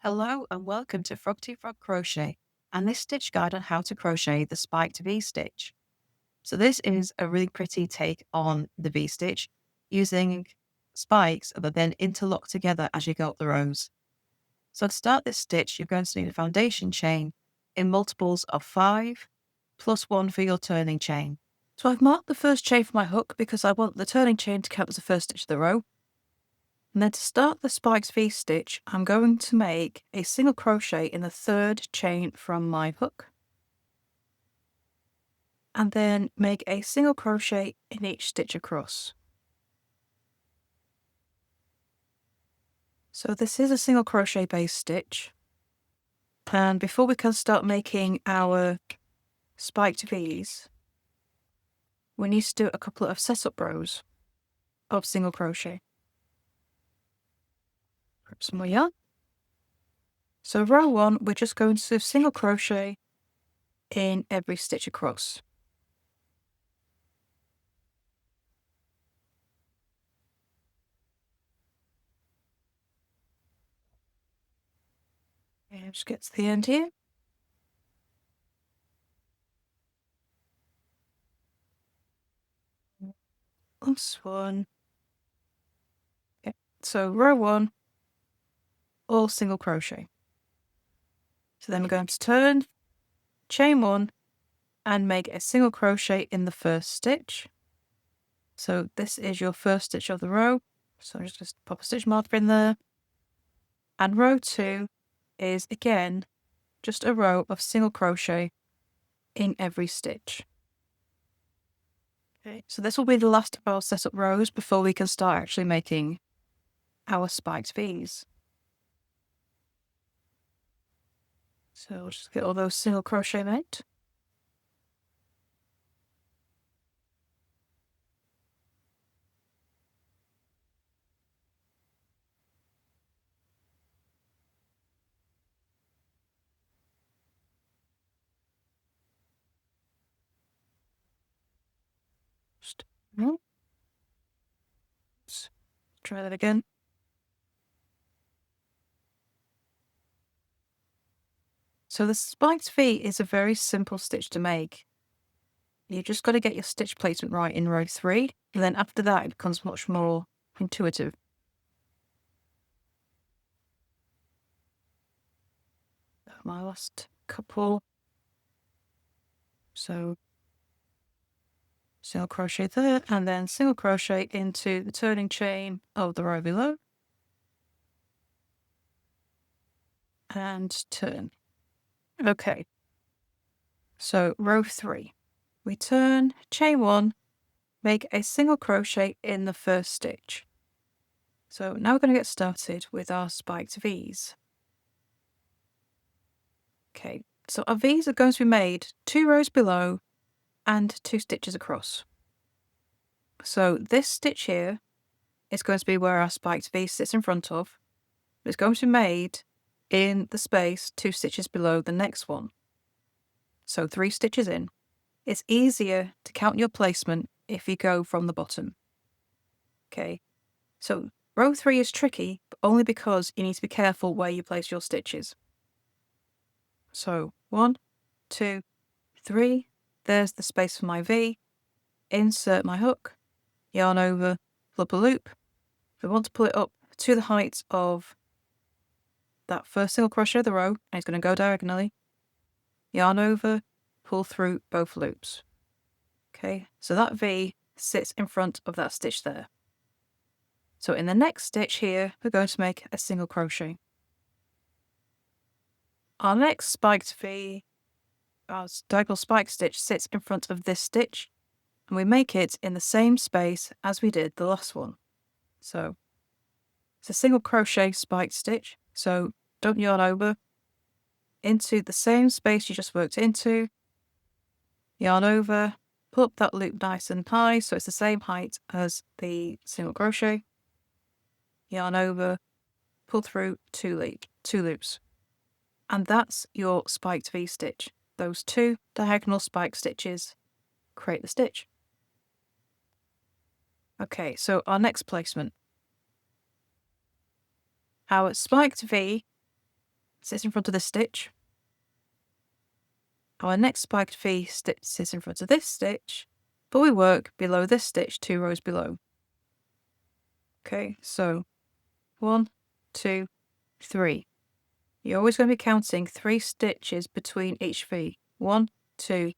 Hello and welcome to Froggity Frog Crochet and this stitch guide on how to crochet the spiked V-stitch. So this is a really pretty take on the V-stitch using spikes that then interlock together as you go up the rows. So to start this stitch, you're going to need a foundation chain in multiples of 5 plus 1 for your turning chain. So I've marked the first chain for my hook because I want the turning chain to count as the first stitch of the row. And then to start the spiked V-stitch, I'm going to make a single crochet in the third chain from my hook. And then make a single crochet in each stitch across. So this is a single crochet base stitch. And before we can start making our spiked V's, we need to do a couple of setup rows of single crochet. Grab some more yarn. So row 1, we're just going to single crochet in every stitch across. And just get to the end here. Last one. Okay, so row 1, all single crochet. So then we're going to turn, chain 1, and make a single crochet in the first stitch. So this is your first stitch of the row. So just pop a stitch marker in there. And row 2 is again just a row of single crochet in every stitch. Okay, so this will be the last of our setup rows before we can start actually making our spiked V's. So we'll just get all those single crochet made. Let's try that again. So the spiked V is a very simple stitch to make. You just got to get your stitch placement right in row 3, and then after that it becomes much more intuitive. My last couple. So single crochet there, and then single crochet into the turning chain of the row below. And turn. Okay. So row 3. We turn, chain 1, make a single crochet in the first stitch. So now we're going to get started with our spiked V's. Okay, so our V's are going to be made 2 rows below and 2 stitches across. So this stitch here is going to be where our spiked V sits in front of. It's going to be made in the space 2 stitches below the next one. So 3 stitches in. It's easier to count your placement if you go from the bottom. Okay, so row 3 is tricky, but only because you need to be careful where you place your stitches. So 1, 2, 3, there's the space for my V. Insert my hook, yarn over, pull up a loop. We want to pull it up to the height of that first single crochet of the row, and it's going to go diagonally. Yarn over, pull through both loops. Okay, so that V sits in front of that stitch there. So in the next stitch here, we're going to make a single crochet. Our next spiked V, our diagonal spike stitch, sits in front of this stitch, and we make it in the same space as we did the last one. So it's a single crochet spiked stitch, so don't yarn over, into the same space you just worked into, yarn over, pull up that loop nice and high so it's the same height as the single crochet, yarn over, pull through 2 loops. And that's your spiked V stitch. Those 2 diagonal spike stitches create the stitch. Okay, so our next placement. Our spiked V sits in front of this stitch. Our next spiked V stitch sits in front of this stitch, but we work below this stitch 2 rows below. Okay, so 1, 2, 3. You're always going to be counting 3 stitches between each V. 1, 2,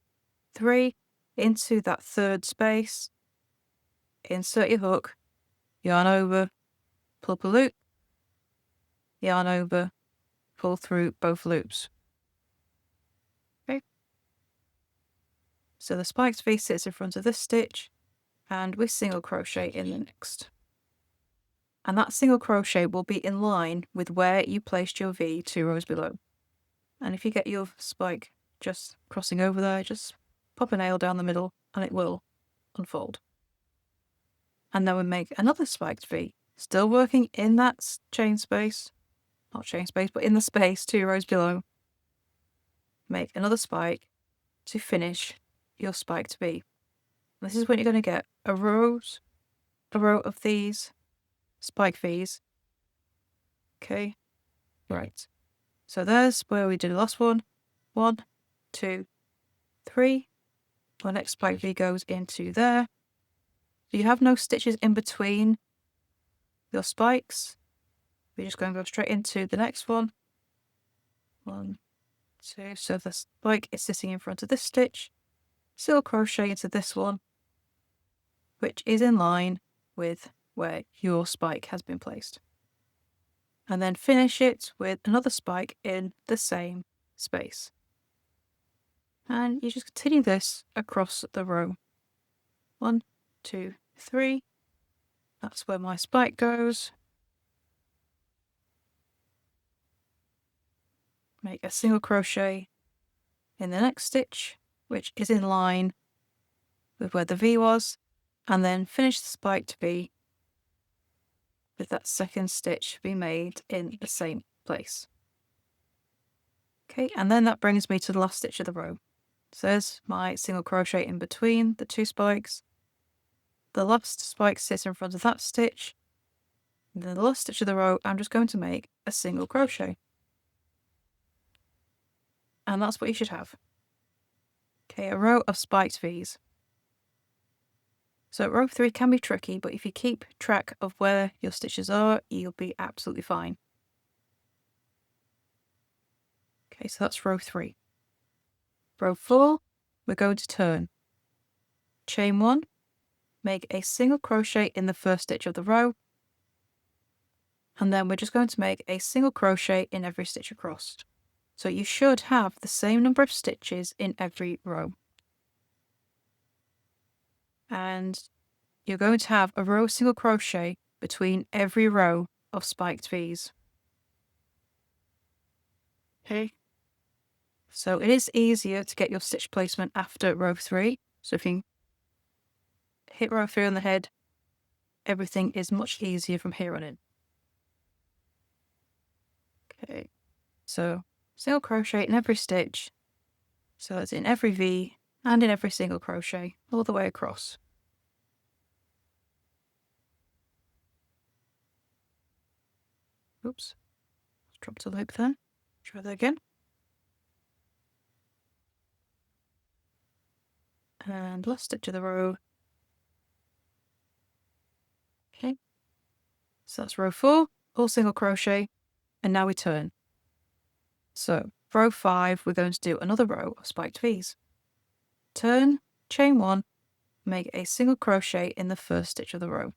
3, into that 3rd space, insert your hook, yarn over, pull up a loop, yarn over, pull through both loops. Okay. So the spiked V sits in front of this stitch, and we single crochet in the next. And that single crochet will be in line with where you placed your V 2 rows below. And if you get your spike just crossing over there, just pop a nail down the middle and it will unfold. And then we make another spiked V, still working in that chain space, not chain space, but in the space 2 rows below. Make another spike to finish your spiked V. This is when you're going to get a row of these spike V's. Okay, right. So there's where we did the last one. 1, 2, 3. Our next spike V goes into there. So you have no stitches in between your spikes. We're just going to go straight into the next one. 1, 2. So the spike is sitting in front of this stitch. Single crochet into this one, which is in line with where your spike has been placed. And then finish it with another spike in the same space. And you just continue this across the row. 1, 2, 3. That's where my spike goes. Make a single crochet in the next stitch, which is in line with where the V was, and then finish the spiked V with that second stitch be made in the same place. Okay, and then that brings me to the last stitch of the row. So there's my single crochet in between the 2 spikes. The last spike sits in front of that stitch. And then the last stitch of the row, I'm just going to make a single crochet. And that's what you should have. Okay, a row of spiked V's. So row 3 can be tricky, but if you keep track of where your stitches are, you'll be absolutely fine. Okay, so that's row 3. Row 4, we're going to turn. Chain 1, make a single crochet in the first stitch of the row, and then we're just going to make a single crochet in every stitch across. So you should have the same number of stitches in every row. And you're going to have a row of single crochet between every row of spiked V's. Okay. So it is easier to get your stitch placement after row 3. So if you hit row 3 on the head, everything is much easier from here on in. Okay. So single crochet in every stitch. So it's in every V and in every single crochet all the way across. Oops, dropped a loop there. Try that again. And last stitch of the row. Okay, so that's row 4, all single crochet, and now we turn. So row 5, we're going to do another row of spiked V's. Turn, chain 1, make a single crochet in the first stitch of the row.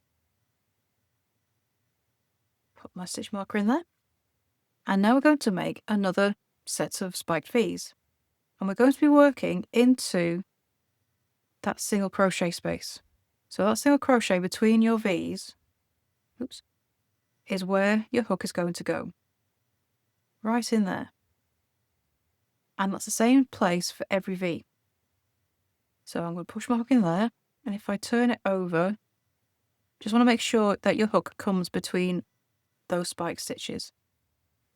Put my stitch marker in there. And now we're going to make another set of spiked V's. And we're going to be working into that single crochet space. So that single crochet between your V's, oops, is where your hook is going to go. Right in there. And that's the same place for every V. So I'm going to push my hook in there, and if I turn it over, just want to make sure that your hook comes between those spike stitches.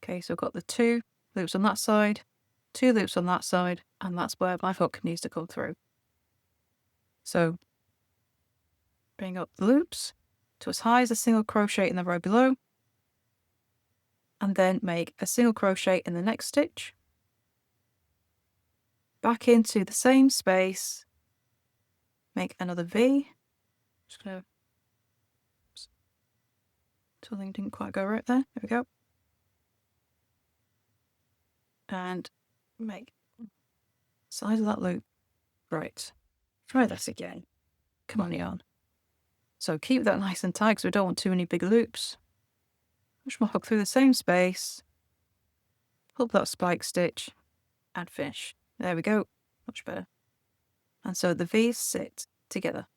Okay, so I've got the 2 loops on that side, 2 loops on that side, and that's where my hook needs to come through. So bring up the loops to as high as a single crochet in the row below, and then make a single crochet in the next stitch, back into the same space, make another V. Just gonna, something didn't quite go right there. There we go. And make size of that loop. Right. Try this again. Come on, yarn. So keep that nice and tight because we don't want too many big loops. Push my hook through the same space, pull up that spike stitch, and finish. There we go. Much better. And so the V's sit together.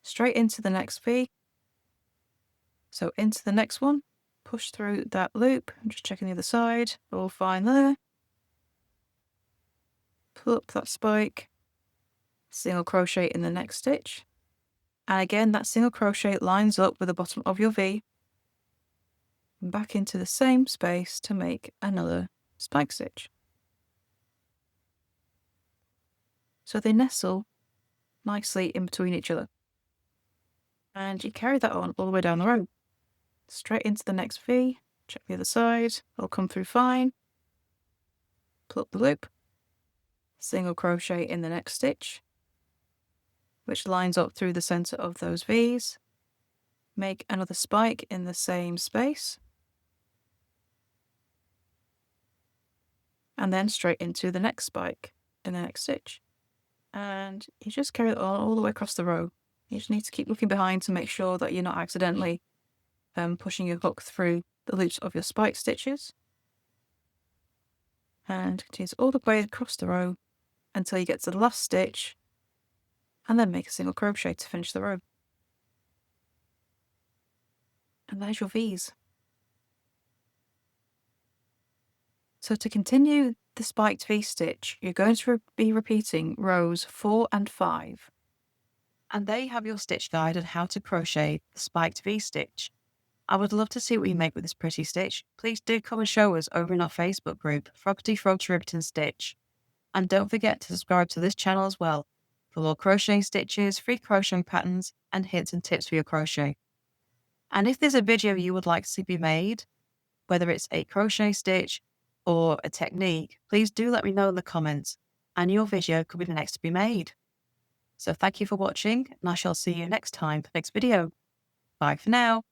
Straight into the next V. So into the next one, push through that loop. I'm just checking the other side. All fine there. Pull up that spike, single crochet in the next stitch. And again, that single crochet lines up with the bottom of your V. And back into the same space to make another spike stitch. So they nestle nicely in between each other. And you carry that on all the way down the row. Straight into the next V, check the other side, it'll come through fine. Pull up the loop, single crochet in the next stitch, which lines up through the center of those V's. Make another spike in the same space. And then straight into the next spike in the next stitch. And you just carry it on all the way across the row. You just need to keep looking behind to make sure that you're not accidentally pushing your hook through the loops of your spike stitches. And continue all the way across the row until you get to the last stitch, and then make a single crochet to finish the row. And there's your V's. So to continue the spiked V stitch, you're going to be repeating rows 4 and 5. And there you have your stitch guide on how to crochet the spiked V stitch. I would love to see what you make with this pretty stitch. Please do come and show us over in our Facebook group, Froggity Frog to Ribbit and Stitch. And don't forget to subscribe to this channel as well for more crochet stitches, free crocheting patterns, and hints and tips for your crochet. And if there's a video you would like to see be made, whether it's a crochet stitch or a technique, please do let me know in the comments, and your video could be the next to be made. So thank you for watching, and I shall see you next time for the next video. Bye for now.